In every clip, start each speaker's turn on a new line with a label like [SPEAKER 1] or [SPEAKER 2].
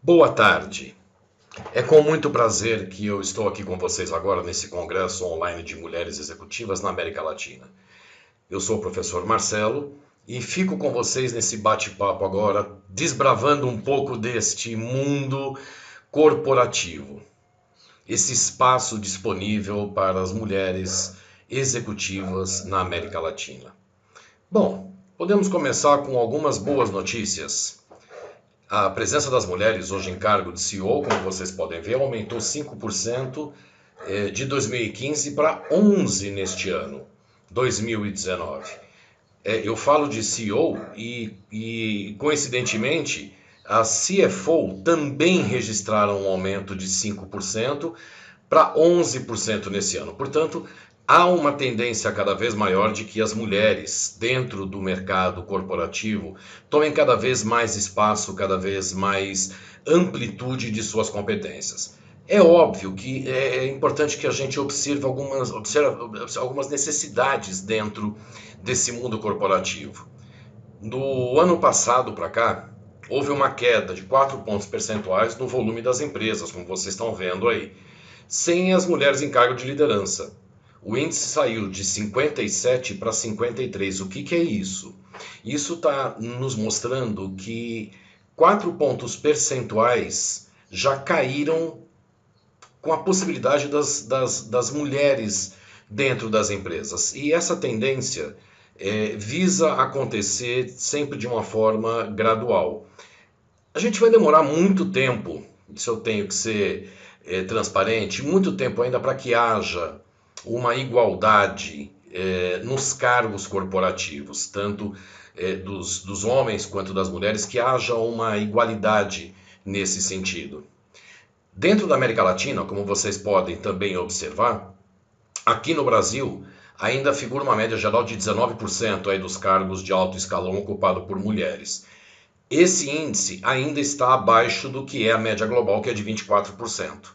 [SPEAKER 1] Boa tarde. É com muito prazer que eu estou aqui com vocês agora nesse congresso online de mulheres executivas na América Latina. Eu sou o professor Marcelo e fico com vocês nesse bate-papo agora, desbravando um pouco deste mundo corporativo, esse espaço disponível para as mulheres executivas na América Latina. Bom, podemos começar com algumas boas notícias. A presença das mulheres hoje em cargo de CEO, como vocês podem ver, aumentou 5% de 2015 para 11% neste ano, 2019. Eu falo de CEO e coincidentemente, a CFO também registraram um aumento de 5% para 11% nesse ano. Portanto, há uma tendência cada vez maior de que as mulheres dentro do mercado corporativo tomem cada vez mais espaço, cada vez mais amplitude de suas competências. É óbvio que é importante que a gente observe algumas necessidades dentro desse mundo corporativo. Do ano passado para cá, houve uma queda de 4 pontos percentuais no volume das empresas, como vocês estão vendo aí, sem as mulheres em cargo de liderança. O índice saiu de 57 para 53. O que é isso? Isso está nos mostrando que 4 pontos percentuais já caíram com a possibilidade das mulheres dentro das empresas. E essa tendência visa acontecer sempre de uma forma gradual. A gente vai demorar muito tempo, isso eu tenho que ser transparente, muito tempo ainda para que haja uma igualdade nos cargos corporativos, tanto dos homens quanto das mulheres, que haja uma igualdade nesse sentido. Dentro da América Latina, como vocês podem também observar, aqui no Brasil ainda figura uma média geral de 19% aí dos cargos de alto escalão ocupado por mulheres. Esse índice ainda está abaixo do que é a média global, que é de 24%.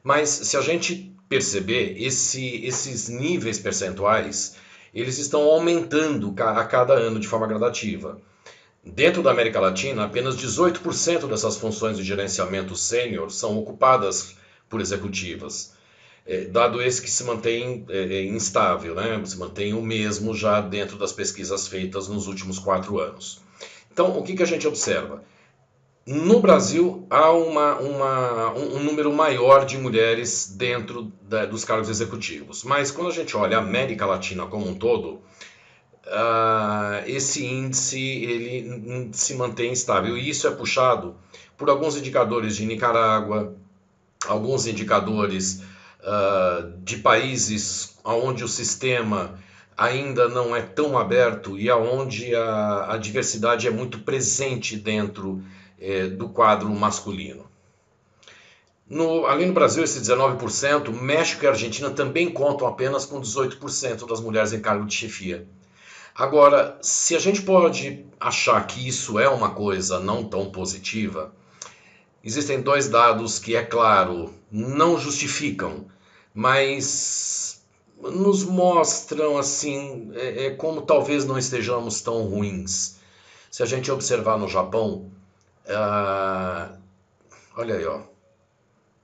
[SPEAKER 1] Mas se a gente perceber, esses níveis percentuais, eles estão aumentando a cada ano de forma gradativa. Dentro da América Latina, apenas 18% dessas funções de gerenciamento sênior são ocupadas por executivas. Dado esse que se mantém instável, né? Se mantém o mesmo já dentro das pesquisas feitas nos últimos 4 anos. Então, o que a gente observa? No Brasil, há um número maior de mulheres dentro dos cargos executivos. Mas quando a gente olha a América Latina como um todo, esse índice ele se mantém estável. E isso é puxado por alguns indicadores de Nicarágua, alguns indicadores de países onde o sistema ainda não é tão aberto e onde a diversidade é muito presente dentro do quadro masculino. Ali no Brasil, esse 19%, México e Argentina também contam apenas com 18% das mulheres em cargo de chefia. Agora, se a gente pode achar que isso é uma coisa não tão positiva, existem 2 dados que, é claro, não justificam, mas nos mostram assim como talvez não estejamos tão ruins. Se a gente observar no Japão, olha aí, ó,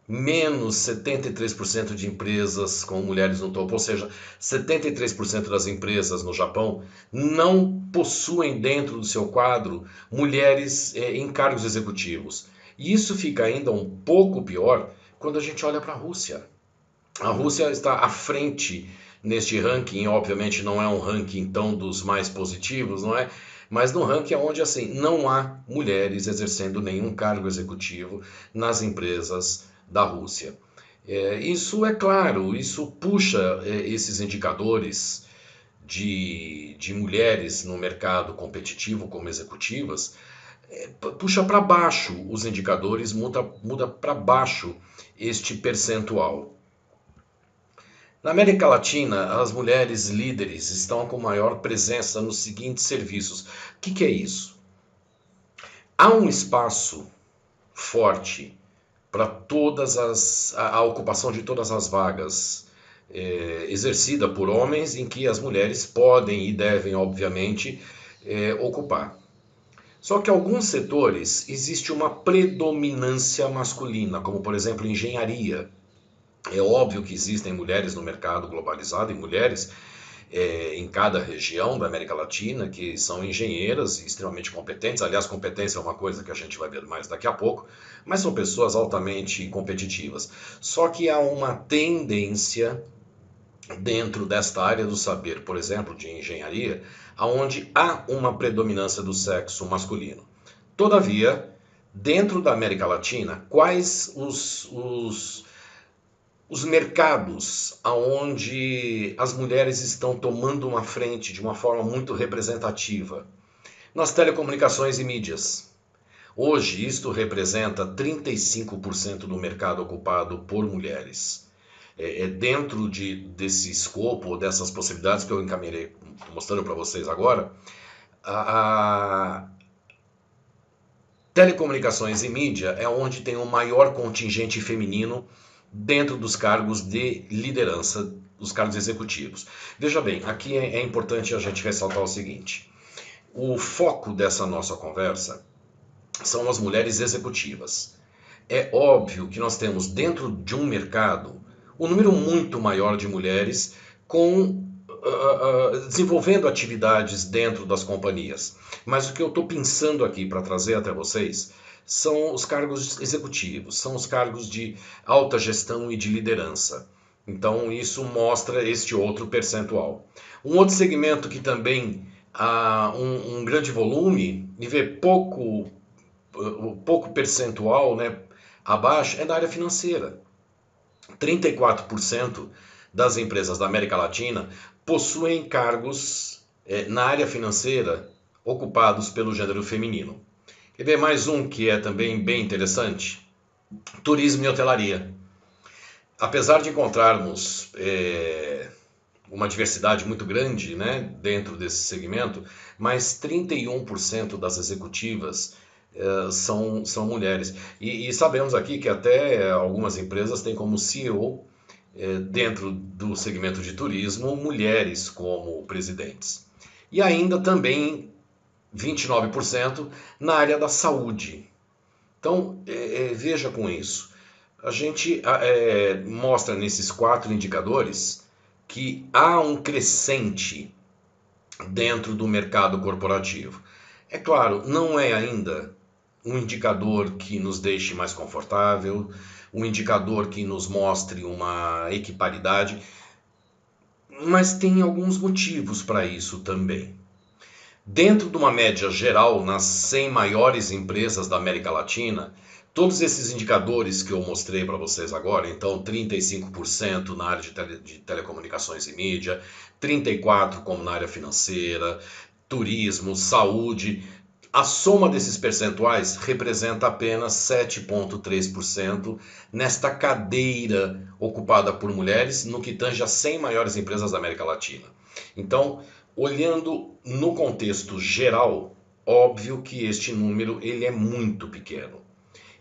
[SPEAKER 1] menos 73% de empresas com mulheres no topo, ou seja, 73% das empresas no Japão não possuem dentro do seu quadro mulheres em cargos executivos. E isso fica ainda um pouco pior quando a gente olha para a Rússia. A Rússia está à frente neste ranking, obviamente não é um ranking tão dos mais positivos, não é? Mas no ranking onde assim não há mulheres exercendo nenhum cargo executivo nas empresas da Rússia. Isso é claro, isso puxa esses indicadores de mulheres no mercado competitivo como executivas, puxa para baixo os indicadores, muda para baixo este percentual. Na América Latina, as mulheres líderes estão com maior presença nos seguintes serviços. O que é isso? Há um espaço forte para a ocupação de todas as vagas exercida por homens, em que as mulheres podem e devem, obviamente, ocupar. Só que alguns setores existe uma predominância masculina, como por exemplo engenharia. É óbvio que existem mulheres no mercado globalizado e mulheres em cada região da América Latina que são engenheiras extremamente competentes. Aliás, competência é uma coisa que a gente vai ver mais daqui a pouco, mas são pessoas altamente competitivas. Só que há uma tendência dentro desta área do saber, por exemplo, de engenharia, aonde há uma predominância do sexo masculino. Todavia, dentro da América Latina, quais os mercados onde as mulheres estão tomando uma frente de uma forma muito representativa? Nas telecomunicações e mídias. Hoje, isto representa 35% do mercado ocupado por mulheres. Dentro desse escopo, dessas possibilidades que eu encaminhei mostrando para vocês agora, a telecomunicações e mídia é onde tem o maior contingente feminino dentro dos cargos de liderança, dos cargos executivos. Veja bem, aqui é importante a gente ressaltar o seguinte: o foco dessa nossa conversa são as mulheres executivas. É óbvio que nós temos dentro de um mercado um número muito maior de mulheres desenvolvendo atividades dentro das companhias. Mas o que eu estou pensando aqui para trazer até vocês são os cargos executivos, são os cargos de alta gestão e de liderança. Então isso mostra este outro percentual. Um outro segmento que também há um grande volume e vê pouco percentual, né, abaixo, é da área financeira. 34% das empresas da América Latina possuem cargos na área financeira ocupados pelo gênero feminino. Quer ver mais um que é também bem interessante? Turismo e hotelaria. Apesar de encontrarmos uma diversidade muito grande, né, dentro desse segmento, mas 31% das executivas são mulheres. E sabemos aqui que até algumas empresas têm como CEO, dentro do segmento de turismo, mulheres como presidentes. E ainda também 29% na área da saúde. Então, veja com isso. A gente mostra nesses 4 indicadores que há um crescente dentro do mercado corporativo. É claro, não é ainda um indicador que nos deixe mais confortável, um indicador que nos mostre uma equiparidade, mas tem alguns motivos para isso também. Dentro de uma média geral, nas 100 maiores empresas da América Latina, todos esses indicadores que eu mostrei para vocês agora, então 35% na área de telecomunicações e mídia, 34% como na área financeira, turismo, saúde, a soma desses percentuais representa apenas 7,3% nesta cadeira ocupada por mulheres no que tange as 100 maiores empresas da América Latina. Então, olhando no contexto geral, óbvio que este número ele é muito pequeno.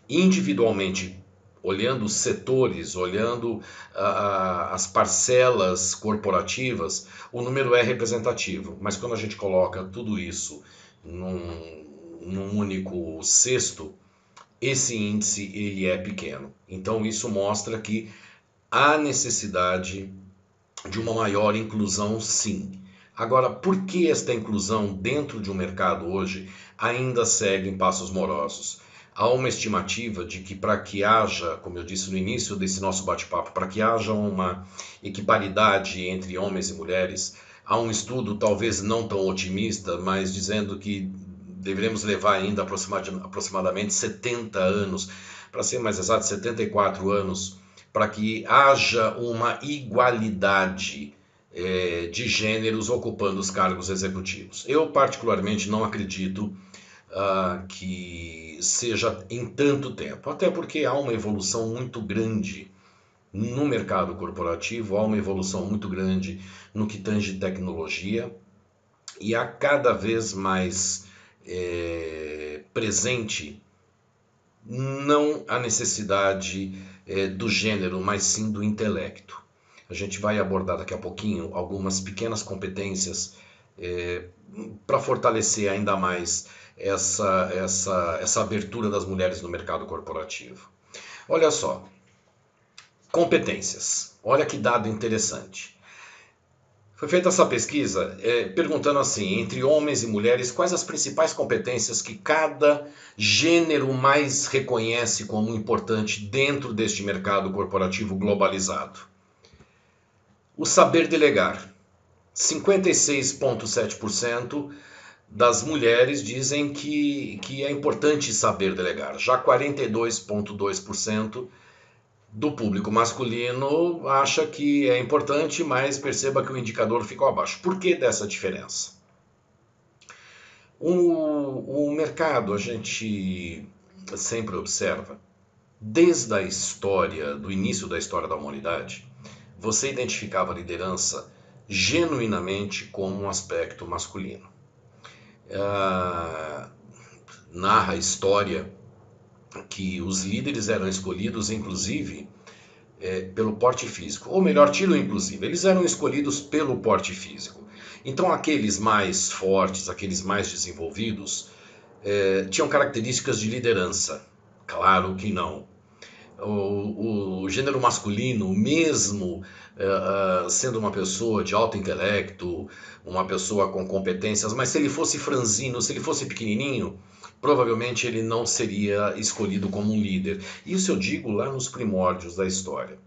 [SPEAKER 1] Individualmente, olhando os setores, olhando as parcelas corporativas, o número é representativo. Mas quando a gente coloca tudo isso num único cesto, esse índice ele é pequeno. Então isso mostra que há necessidade de uma maior inclusão, sim. Agora, por que esta inclusão dentro de um mercado hoje ainda segue em passos morosos? Há uma estimativa de que para que haja, como eu disse no início desse nosso bate-papo, para que haja uma equiparidade entre homens e mulheres, há um estudo talvez não tão otimista, mas dizendo que deveremos levar ainda aproximadamente 70 anos, para ser mais exato, 74 anos, para que haja uma igualdade de gêneros ocupando os cargos executivos. Eu particularmente não acredito que seja em tanto tempo, até porque há uma evolução muito grande no mercado corporativo, há uma evolução muito grande no que tange tecnologia e há cada vez mais presente não a necessidade do gênero, mas sim do intelecto. A gente vai abordar daqui a pouquinho algumas pequenas competências para fortalecer ainda mais essa abertura das mulheres no mercado corporativo? Olha só, competências. Olha que dado interessante. Foi feita essa pesquisa perguntando assim, entre homens e mulheres, quais as principais competências que cada gênero mais reconhece como importante dentro deste mercado corporativo globalizado. O saber delegar. 56,7% das mulheres dizem que é importante saber delegar. Já 42,2% do público masculino acha que é importante, mas perceba que o indicador ficou abaixo. Por que dessa diferença? O mercado, a gente sempre observa, desde a história, do início da história da humanidade, você identificava a liderança genuinamente como um aspecto masculino. Narra a história que os líderes eram escolhidos, inclusive, pelo porte físico. Ou melhor, tiro inclusive, eles eram escolhidos pelo porte físico. Então aqueles mais fortes, aqueles mais desenvolvidos, tinham características de liderança. Claro que não. O gênero masculino, mesmo sendo uma pessoa de alto intelecto, uma pessoa com competências, mas se ele fosse franzino, se ele fosse pequenininho, provavelmente ele não seria escolhido como um líder. Isso eu digo lá nos primórdios da história.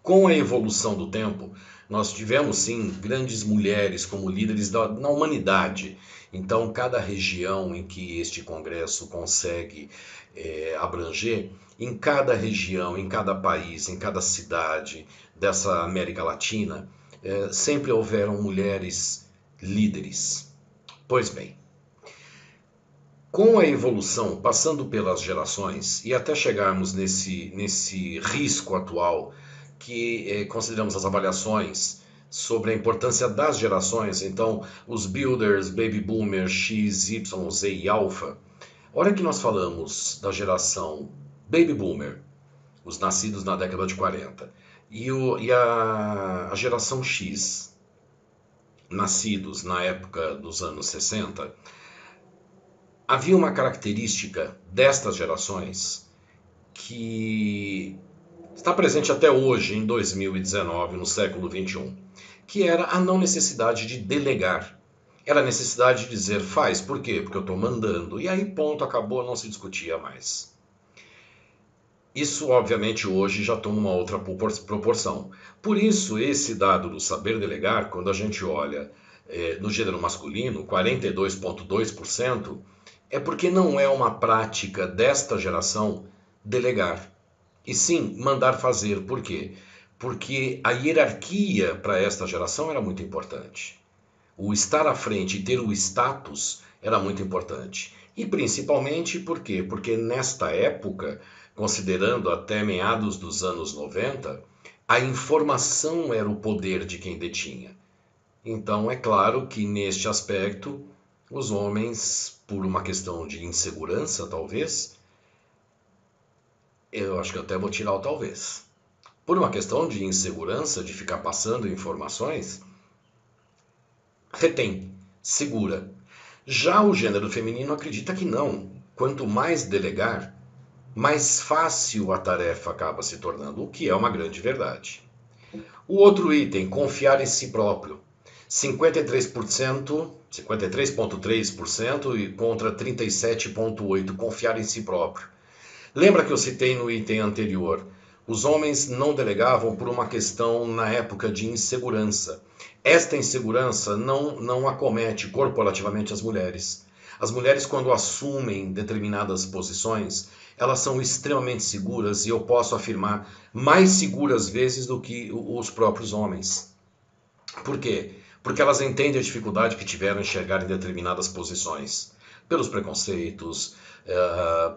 [SPEAKER 1] Com a evolução do tempo, nós tivemos sim grandes mulheres como líderes na humanidade. Então, cada região em que este congresso consegue abranger, em cada região, em cada país, em cada cidade dessa América Latina, sempre houveram mulheres líderes. Pois bem, com a evolução, passando pelas gerações e até chegarmos nesse risco atual que consideramos as avaliações sobre a importância das gerações, então os builders, baby boomers, X, Y, Z e alfa. A hora que nós falamos da geração baby boomer, os nascidos na década de 40, e a geração X, nascidos na época dos anos 60, havia uma característica destas gerações que está presente até hoje, em 2019, no século XXI, que era a não necessidade de delegar. Era a necessidade de dizer faz, por quê? Porque eu estou mandando. E aí, ponto, acabou, não se discutia mais. Isso, obviamente, hoje já toma uma outra proporção. Por isso, esse dado do saber delegar, quando a gente olha no gênero masculino, 42,2%, é porque não é uma prática desta geração delegar. E sim, mandar fazer. Por quê? Porque a hierarquia para esta geração era muito importante. O estar à frente e ter o status era muito importante. E principalmente por quê? Porque nesta época, considerando até meados dos anos 90, a informação era o poder de quem detinha. Então é claro que neste aspecto, os homens, por uma questão de insegurança talvez, eu acho que eu até vou tirar o talvez. Por uma questão de insegurança, de ficar passando informações, retém, segura. Já o gênero feminino acredita que não. Quanto mais delegar, mais fácil a tarefa acaba se tornando, o que é uma grande verdade. O outro item, confiar em si próprio. 53%, 53,3% e contra 37,8%, confiar em si próprio. Lembra que eu citei no item anterior? Os homens não delegavam por uma questão na época de insegurança. Esta insegurança não acomete corporativamente as mulheres. As mulheres, quando assumem determinadas posições, elas são extremamente seguras e eu posso afirmar mais seguras vezes do que os próprios homens. Por quê? Porque elas entendem a dificuldade que tiveram em chegar em determinadas posições. Pelos preconceitos,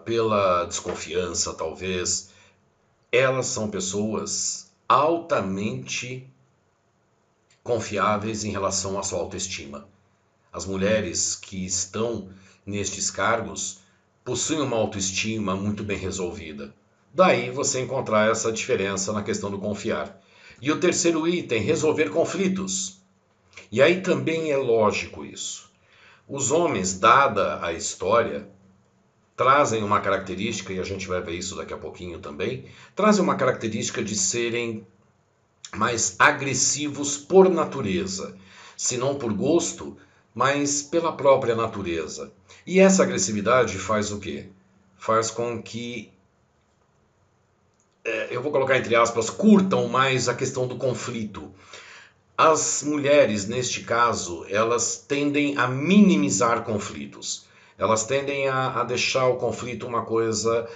[SPEAKER 1] pela desconfiança, talvez. Elas são pessoas altamente confiáveis em relação à sua autoestima. As mulheres que estão nestes cargos possuem uma autoestima muito bem resolvida. Daí você encontrar essa diferença na questão do confiar. E o terceiro item, resolver conflitos. E aí também é lógico isso. Os homens, dada a história, trazem uma característica, e a gente vai ver isso daqui a pouquinho também, trazem uma característica de serem mais agressivos por natureza, se não por gosto, mas pela própria natureza. E essa agressividade faz o quê? Faz com que, eu vou colocar entre aspas, curtam mais a questão do conflito. As mulheres, neste caso, elas tendem a minimizar conflitos. Elas tendem a deixar o conflito uma coisa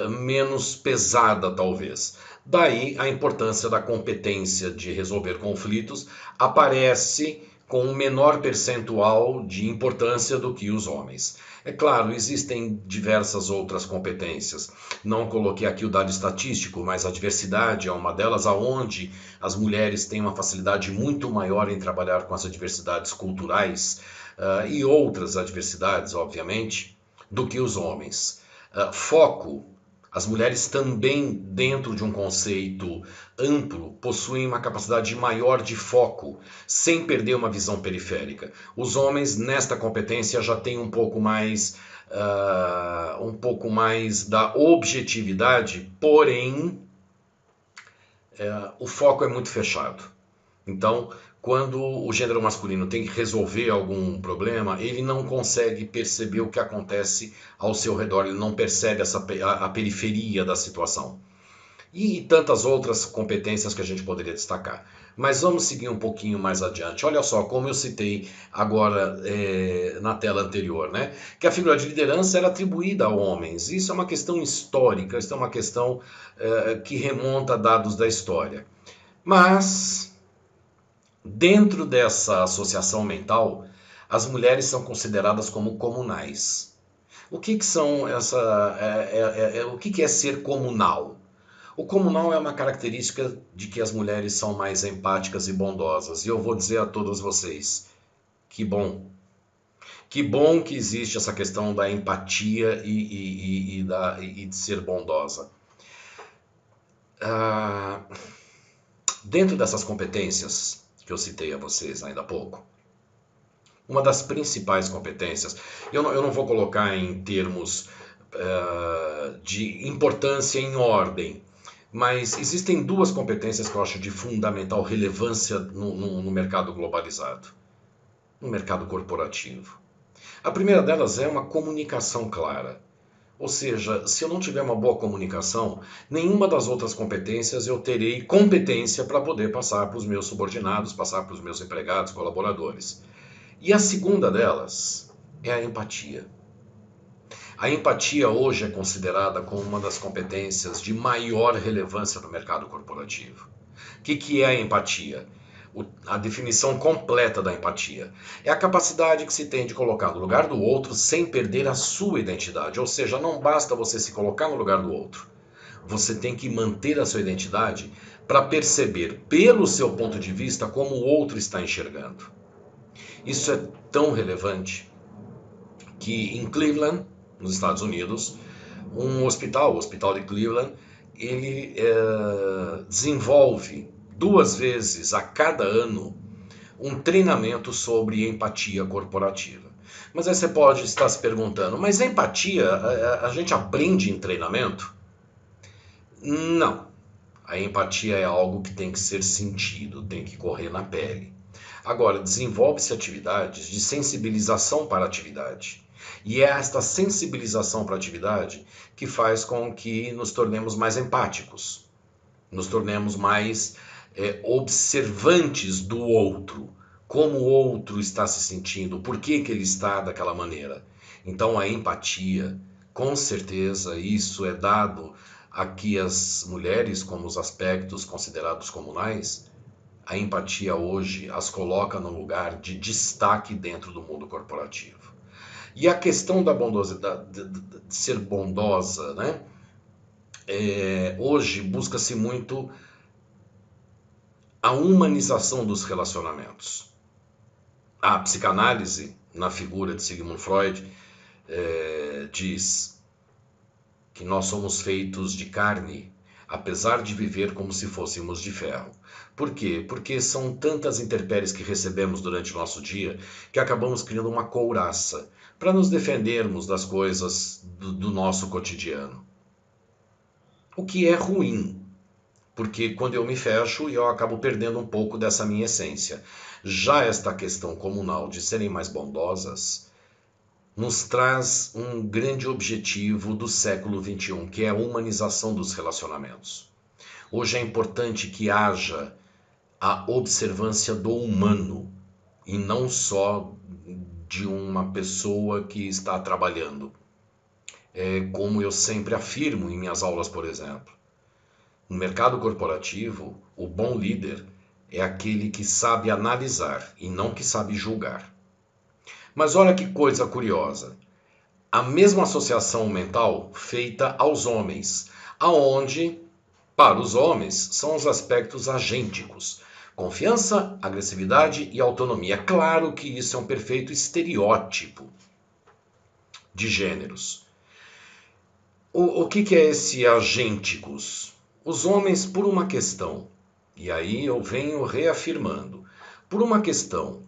[SPEAKER 1] menos pesada, talvez. Daí a importância da competência de resolver conflitos aparece com um menor percentual de importância do que os homens. É claro, existem diversas outras competências. Não coloquei aqui o dado estatístico, mas a diversidade é uma delas, aonde as mulheres têm uma facilidade muito maior em trabalhar com as adversidades culturais e outras adversidades, obviamente, do que os homens. Foco. As mulheres também, dentro de um conceito amplo, possuem uma capacidade maior de foco, sem perder uma visão periférica. Os homens, nesta competência, já têm um pouco mais da objetividade, porém, o foco é muito fechado. Então, quando o gênero masculino tem que resolver algum problema, ele não consegue perceber o que acontece ao seu redor, ele não percebe a periferia da situação. E tantas outras competências que a gente poderia destacar. Mas vamos seguir um pouquinho mais adiante. Olha só, como eu citei agora na tela anterior, né? Que a figura de liderança era atribuída a homens. Isso é uma questão histórica, isso é uma questão que remonta a dados da história. Mas, dentro dessa associação mental, as mulheres são consideradas como comunais. O que são o que é ser comunal? O comunal é uma característica de que as mulheres são mais empáticas e bondosas. E eu vou dizer a todos vocês, que bom. Que bom que existe essa questão da empatia e de ser bondosa. Dentro dessas competências que eu citei a vocês ainda há pouco, uma das principais competências, eu não vou colocar em termos de importância em ordem, mas existem duas competências que eu acho de fundamental relevância no mercado globalizado, no mercado corporativo. A primeira delas é uma comunicação clara. Ou seja, se eu não tiver uma boa comunicação, nenhuma das outras competências eu terei competência para poder passar para os meus subordinados, passar para os meus empregados, colaboradores. E a segunda delas é a empatia. A empatia hoje é considerada como uma das competências de maior relevância no mercado corporativo. O que é a empatia? A definição completa da empatia é a capacidade que se tem de colocar no lugar do outro sem perder a sua identidade. Ou seja, não basta você se colocar no lugar do outro. Você tem que manter a sua identidade para perceber, pelo seu ponto de vista, como o outro está enxergando. Isso é tão relevante que em Cleveland, nos Estados Unidos, um hospital, o Hospital de Cleveland, ele desenvolve 2 vezes a cada ano um treinamento sobre empatia corporativa. Mas aí você pode estar se perguntando, mas a empatia a gente aprende em treinamento? Não. A empatia é algo que tem que ser sentido, tem que correr na pele. Agora, desenvolve-se atividades de sensibilização para a atividade. E é esta sensibilização para a atividade que faz com que nos tornemos mais empáticos, nos tornemos mais observantes do outro, como o outro está se sentindo, por que ele está daquela maneira. Então a empatia, com certeza, isso é dado aqui às mulheres como os aspectos considerados comunais. A empatia hoje as coloca no lugar de destaque dentro do mundo corporativo. E a questão da bondosidade, de ser bondosa, né? Hoje busca-se muito a humanização dos relacionamentos. A psicanálise, na figura de Sigmund Freud, diz que nós somos feitos de carne, apesar de viver como se fôssemos de ferro. Por quê? Porque são tantas intempéries que recebemos durante o nosso dia que acabamos criando uma couraça para nos defendermos das coisas do nosso cotidiano. O que é ruim, porque quando eu me fecho, eu acabo perdendo um pouco dessa minha essência. Já esta questão comunal de serem mais bondosas nos traz um grande objetivo do século XXI, que é a humanização dos relacionamentos. Hoje é importante que haja a observância do humano e não só de uma pessoa que está trabalhando. É como eu sempre afirmo em minhas aulas, por exemplo. No mercado corporativo, o bom líder é aquele que sabe analisar e não que sabe julgar. Mas olha que coisa curiosa. A mesma associação mental feita aos homens, aonde, para os homens, são os aspectos agênticos. Confiança, agressividade e autonomia. Claro que isso é um perfeito estereótipo de gêneros. O que é esse agênticos? Os homens, por uma questão, e aí eu venho reafirmando, por uma questão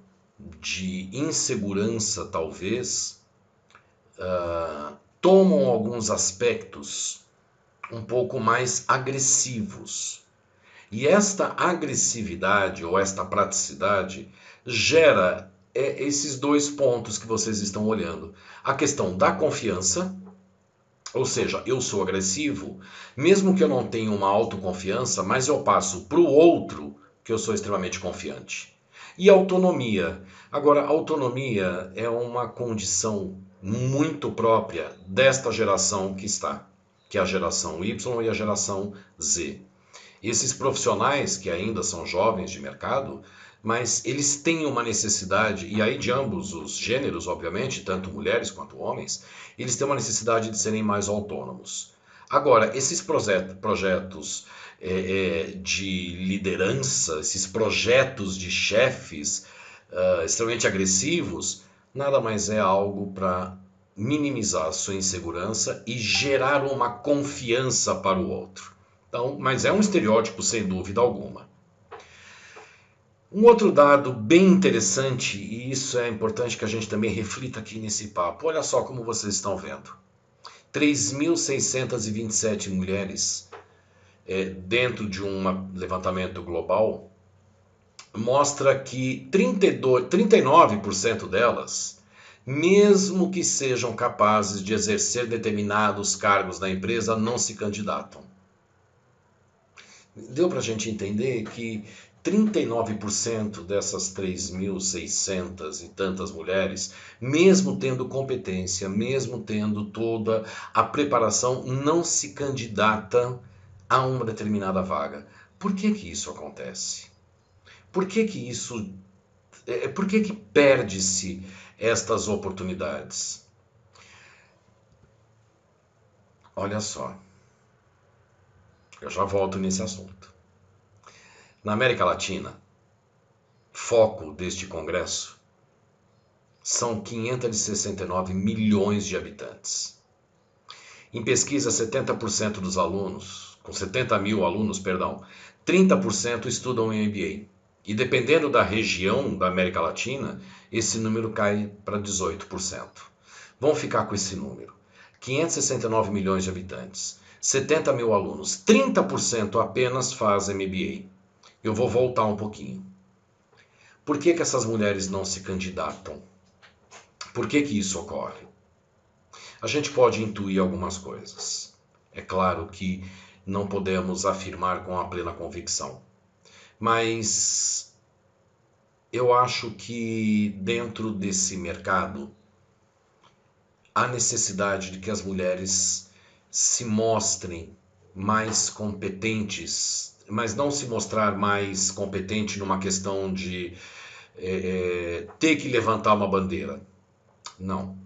[SPEAKER 1] de insegurança, talvez, tomam alguns aspectos um pouco mais agressivos. E esta agressividade ou esta praticidade gera esses dois pontos que vocês estão olhando. A questão da confiança, ou seja, eu sou agressivo, mesmo que eu não tenha uma autoconfiança, mas eu passo para o outro que eu sou extremamente confiante. E autonomia. Agora, autonomia é uma condição muito própria desta geração que está, que é a geração Y e a geração Z. Esses profissionais que ainda são jovens de mercado, mas eles têm uma necessidade, e aí de ambos os gêneros, obviamente, tanto mulheres quanto homens, eles têm uma necessidade de serem mais autônomos. Agora, esses projetos de liderança, esses projetos de chefes extremamente agressivos, nada mais é algo para minimizar a sua insegurança e gerar uma confiança para o outro. Então, mas é um estereótipo sem dúvida alguma. Um outro dado bem interessante, e isso é importante que a gente também reflita aqui nesse papo, olha só como vocês estão vendo. 3.627 mulheres dentro de um levantamento global mostra que 39% delas, mesmo que sejam capazes de exercer determinados cargos na empresa, não se candidatam. Deu para a gente entender que 39% dessas 3.600 e tantas mulheres, mesmo tendo competência, mesmo tendo toda a preparação, não se candidata a uma determinada vaga. Por que que isso acontece? Por que que isso, por que que perde-se estas oportunidades? Olha só, eu já volto nesse assunto. Na América Latina, foco deste congresso, são 569 milhões de habitantes. Em pesquisa, 70% dos alunos, com 70 mil alunos, 30% estudam em MBA. E dependendo da região da América Latina, esse número cai para 18%. Vamos ficar com esse número. 569 milhões de habitantes, 70 mil alunos, 30% apenas faz MBA. Eu vou voltar um pouquinho. Por que que essas mulheres não se candidatam? Por que que isso ocorre? A gente pode intuir algumas coisas. É claro que não podemos afirmar com a plena convicção. Mas eu acho que dentro desse mercado há necessidade de que as mulheres se mostrem mais competentes, mas não se mostrar mais competente numa questão de ter que levantar uma bandeira. Não.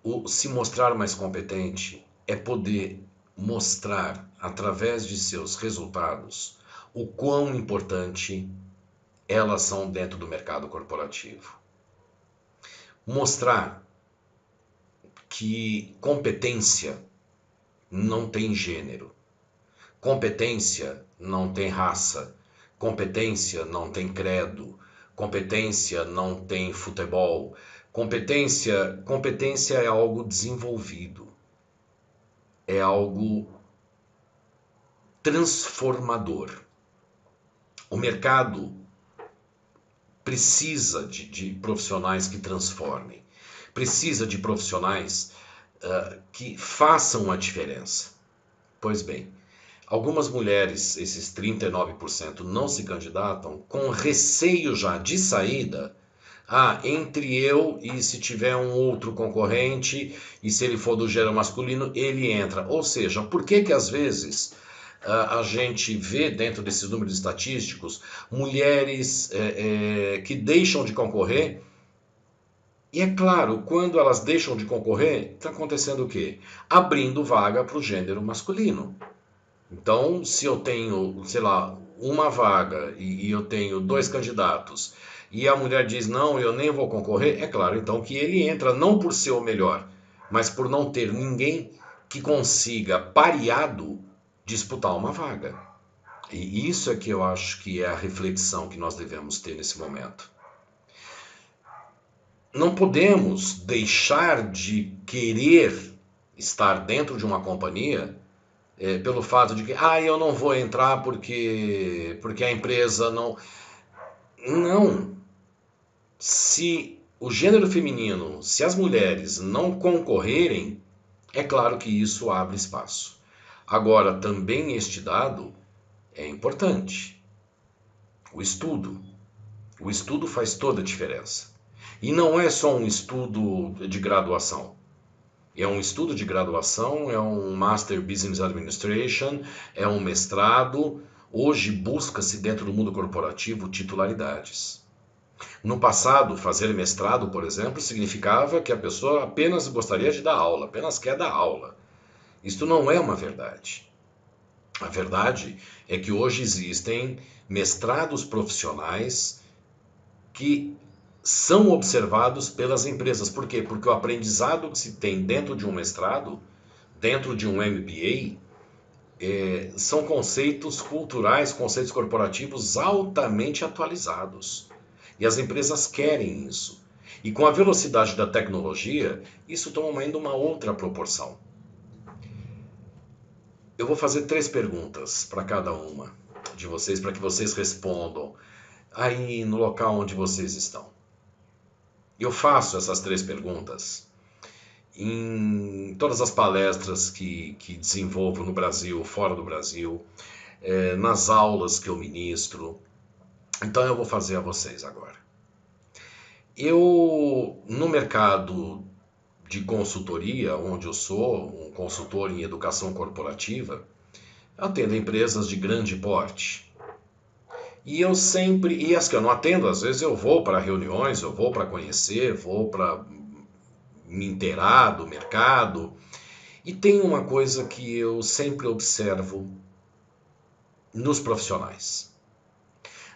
[SPEAKER 1] O se mostrar mais competente é poder mostrar, através de seus resultados, o quão importante elas são dentro do mercado corporativo. Mostrar que competência não tem gênero. Competência não tem raça, competência não tem credo, competência não tem futebol. Competência é algo desenvolvido, é algo transformador. O mercado precisa de profissionais que transformem, precisa de profissionais que façam a diferença. Pois bem, algumas mulheres, esses 39%, não se candidatam com receio já de saída. Entre eu e se tiver um outro concorrente, e se ele for do gênero masculino, ele entra. Ou seja, por que às vezes a gente vê dentro desses números estatísticos mulheres que deixam de concorrer? E é claro, quando elas deixam de concorrer, está acontecendo o quê? Abrindo vaga para o gênero masculino. Então, se eu tenho, sei lá, uma vaga e eu tenho 2 candidatos e a mulher diz, não, eu nem vou concorrer, é claro, então que ele entra não por ser o melhor, mas por não ter ninguém que consiga, pareado, disputar uma vaga. E isso é que eu acho que é a reflexão que nós devemos ter nesse momento. Não podemos deixar de querer estar dentro de uma companhia pelo fato de que eu não vou entrar porque a empresa não. Não. Se o gênero feminino, se as mulheres não concorrerem, é claro que isso abre espaço. Agora, também este dado é importante. O estudo. O estudo faz toda a diferença. E não é só um estudo de graduação. É um estudo de graduação, é um Master Business Administration, é um mestrado. Hoje busca-se dentro do mundo corporativo titularidades. No passado, fazer mestrado, por exemplo, significava que a pessoa apenas gostaria de dar aula, apenas quer dar aula. Isto não é uma verdade. A verdade é que hoje existem mestrados profissionais que são observados pelas empresas. Por quê? Porque o aprendizado que se tem dentro de um mestrado, dentro de um MBA, são conceitos culturais, conceitos corporativos altamente atualizados. E as empresas querem isso. E com a velocidade da tecnologia, isso toma ainda uma outra proporção. Eu vou fazer 3 perguntas para cada uma de vocês, para que vocês respondam aí no local onde vocês estão. Eu faço essas 3 perguntas em todas as palestras que desenvolvo no Brasil, fora do Brasil, nas aulas que eu ministro. Então eu vou fazer a vocês agora. Eu, no mercado de consultoria, onde eu sou um consultor em educação corporativa, atendo empresas de grande porte. E as que eu não atendo, às vezes eu vou para reuniões, eu vou para conhecer, vou para me inteirar do mercado. E tem uma coisa que eu sempre observo nos profissionais.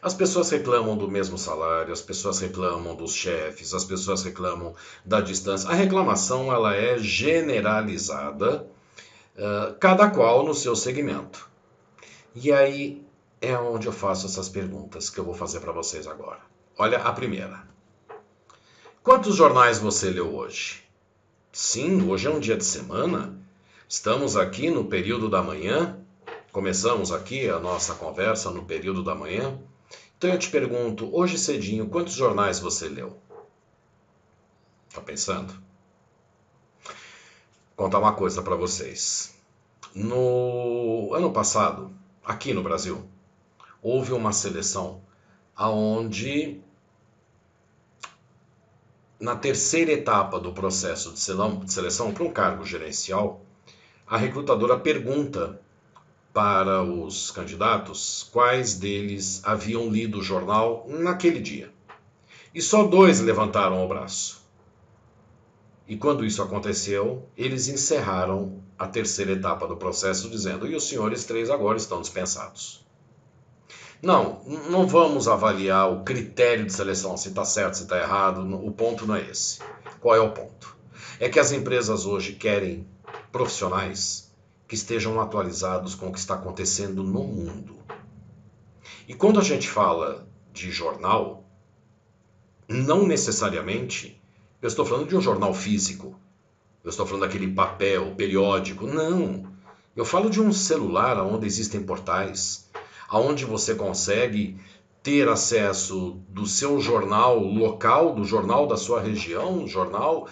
[SPEAKER 1] As pessoas reclamam do mesmo salário, as pessoas reclamam dos chefes, as pessoas reclamam da distância. A reclamação ela é generalizada, cada qual no seu segmento. E aí é onde eu faço essas perguntas que eu vou fazer para vocês agora. Olha a primeira. Quantos jornais você leu hoje? Sim, hoje é um dia de semana. Estamos aqui no período da manhã. Começamos aqui a nossa conversa no período da manhã. Então eu te pergunto, hoje cedinho, quantos jornais você leu? Tá pensando? Vou contar uma coisa para vocês. No ano passado, aqui no Brasil, houve uma seleção aonde na terceira etapa do processo de seleção para um cargo gerencial, a recrutadora pergunta para os candidatos quais deles haviam lido o jornal naquele dia. E só 2 levantaram o braço. E quando isso aconteceu, eles encerraram a terceira etapa do processo dizendo: e os senhores 3 agora estão dispensados. Não vamos avaliar o critério de seleção, se está certo, se está errado, o ponto não é esse. Qual é o ponto? É que as empresas hoje querem profissionais que que estejam atualizados com o que está acontecendo no mundo. E quando a gente fala de jornal, não necessariamente eu estou falando de um jornal físico, eu estou falando daquele papel, periódico, não. Eu falo de um celular onde existem portais, onde você consegue ter acesso do seu jornal local, do jornal da sua região, jornal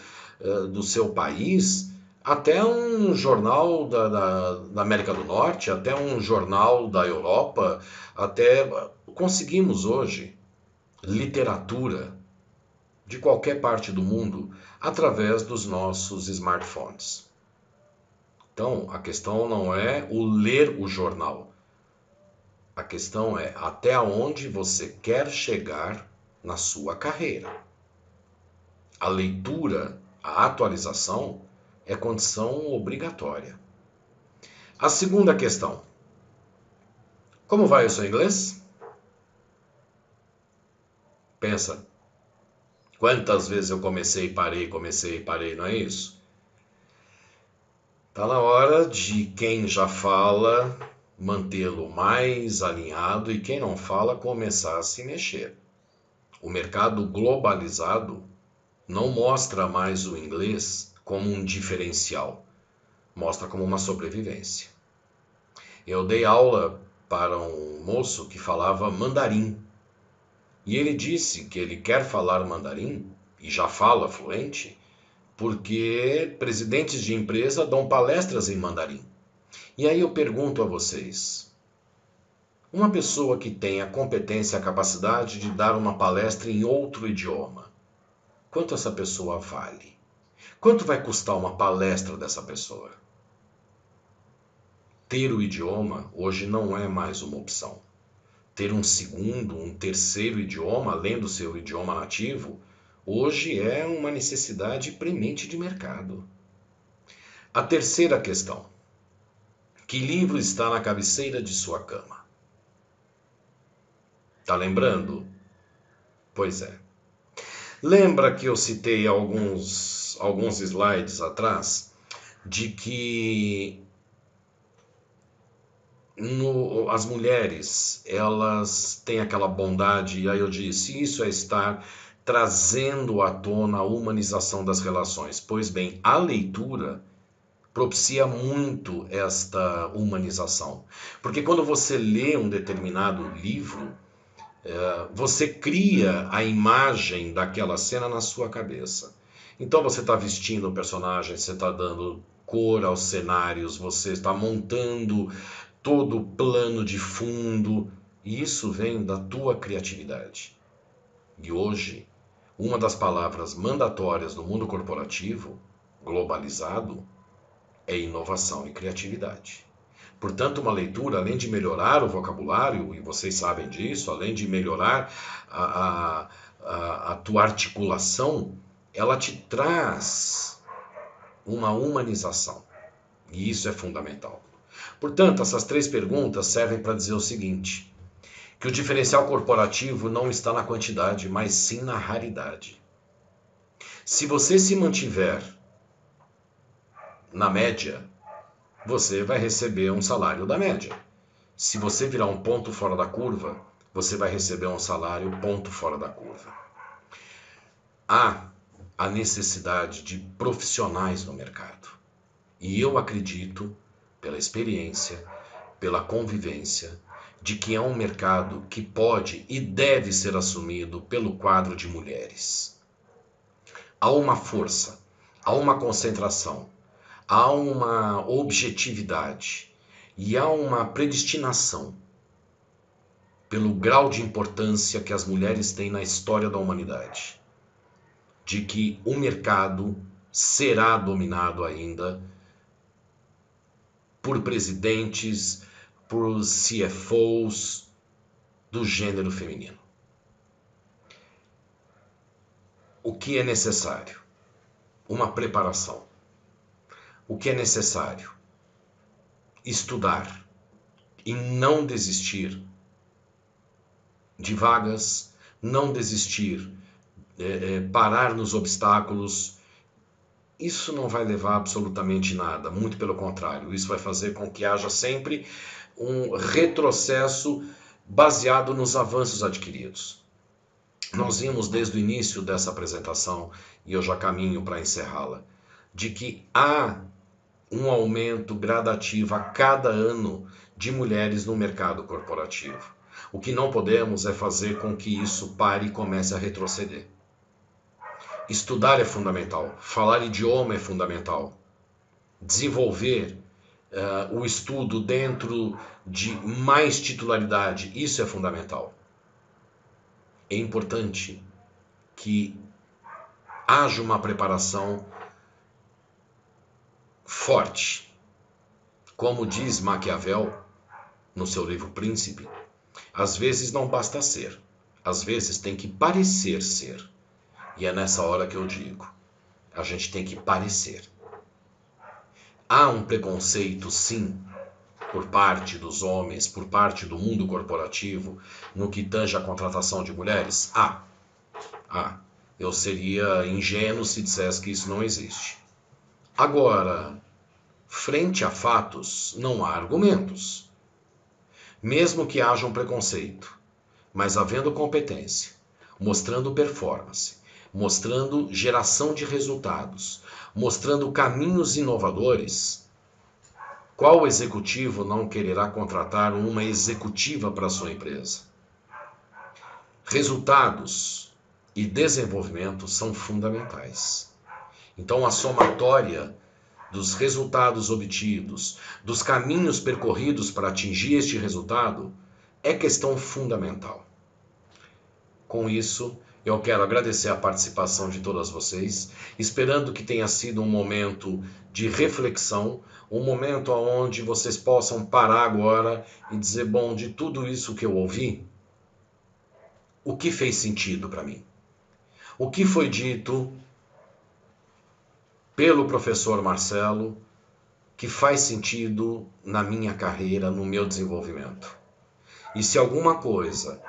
[SPEAKER 1] do seu país, até um jornal da América do Norte, até um jornal da Europa, até conseguimos hoje literatura de qualquer parte do mundo através dos nossos smartphones. Então, a questão não é o ler o jornal. A questão é até onde você quer chegar na sua carreira. A leitura, a atualização é condição obrigatória. A segunda questão. Como vai o seu inglês? Pensa. Quantas vezes eu comecei e parei, não é isso? Está na hora de quem já fala mantê-lo mais alinhado e quem não fala começar a se mexer. O mercado globalizado não mostra mais o inglês como um diferencial, mostra como uma sobrevivência. Eu dei aula para um moço que falava mandarim e ele disse que ele quer falar mandarim e já fala fluente porque presidentes de empresa dão palestras em mandarim. E aí eu pergunto a vocês, uma pessoa que tem a competência, a capacidade de dar uma palestra em outro idioma, quanto essa pessoa vale? Quanto vai custar uma palestra dessa pessoa? Ter o idioma hoje não é mais uma opção. Ter um segundo, um terceiro idioma, além do seu idioma nativo, hoje é uma necessidade premente de mercado. A terceira questão. Que livro está na cabeceira de sua cama? Tá lembrando? Pois é. Lembra que eu citei alguns slides atrás de que as mulheres, elas têm aquela bondade, e aí eu disse, isso é estar trazendo à tona a humanização das relações. Pois bem, a leitura propicia muito esta humanização. Porque quando você lê um determinado livro, você cria a imagem daquela cena na sua cabeça. Então você está vestindo o personagem, você está dando cor aos cenários, você está montando todo o plano de fundo, e isso vem da tua criatividade. E hoje, uma das palavras mandatórias do mundo corporativo, globalizado, é inovação e criatividade. Portanto, uma leitura, além de melhorar o vocabulário, e vocês sabem disso, além de melhorar a tua articulação, ela te traz uma humanização. E isso é fundamental. Portanto, essas três perguntas servem para dizer o seguinte, que o diferencial corporativo não está na quantidade, mas sim na raridade. Se você se mantiver na média, você vai receber um salário da média. Se você virar um ponto fora da curva, você vai receber um salário ponto fora da curva. Há a necessidade de profissionais no mercado. E eu acredito, pela experiência, pela convivência, de que é um mercado que pode e deve ser assumido pelo quadro de mulheres. Há uma força, há uma concentração, há uma objetividade e há uma predestinação pelo grau de importância que as mulheres têm na história da humanidade, de que o mercado será dominado ainda por presidentes, por CFOs do gênero feminino. O que é necessário? Uma preparação. O que é necessário? Estudar e não desistir de vagas, não desistir, parar nos obstáculos isso não vai levar absolutamente nada, muito pelo contrário, isso vai fazer com que haja sempre um retrocesso baseado nos avanços adquiridos. Nós vimos desde o início dessa apresentação, e eu já caminho para encerrá-la, de que há um aumento gradativo a cada ano de mulheres no mercado corporativo. O que não podemos é fazer com que isso pare e comece a retroceder. Estudar é fundamental, falar idioma é fundamental, desenvolver o estudo dentro de mais titularidade, isso é fundamental. É importante que haja uma preparação forte. Como diz Maquiavel no seu livro Príncipe, às vezes não basta ser, às vezes tem que parecer ser. E é nessa hora que eu digo, a gente tem que parecer. Há um preconceito, sim, por parte dos homens, por parte do mundo corporativo, no que tange a contratação de mulheres? Eu seria ingênuo se dissesse que isso não existe. Agora, frente a fatos, não há argumentos. Mesmo que haja um preconceito, mas havendo competência, mostrando performance, mostrando geração de resultados, mostrando caminhos inovadores, qual executivo não quererá contratar uma executiva para sua empresa? Resultados e desenvolvimento são fundamentais. Então, a somatória dos resultados obtidos, dos caminhos percorridos para atingir este resultado, é questão fundamental. Com isso, eu quero agradecer a participação de todas vocês, esperando que tenha sido um momento de reflexão, um momento onde vocês possam parar agora e dizer, bom, de tudo isso que eu ouvi, o que fez sentido para mim? O que foi dito pelo professor Marcelo que faz sentido na minha carreira, no meu desenvolvimento? E se alguma coisa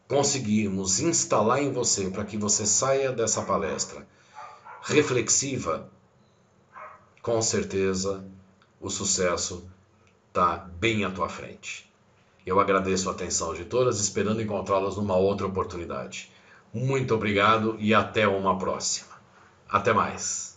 [SPEAKER 1] conseguirmos instalar em você para que você saia dessa palestra reflexiva, com certeza o sucesso está bem à tua frente. Eu agradeço a atenção de todas, esperando encontrá-las numa outra oportunidade. Muito obrigado e até uma próxima. Até mais.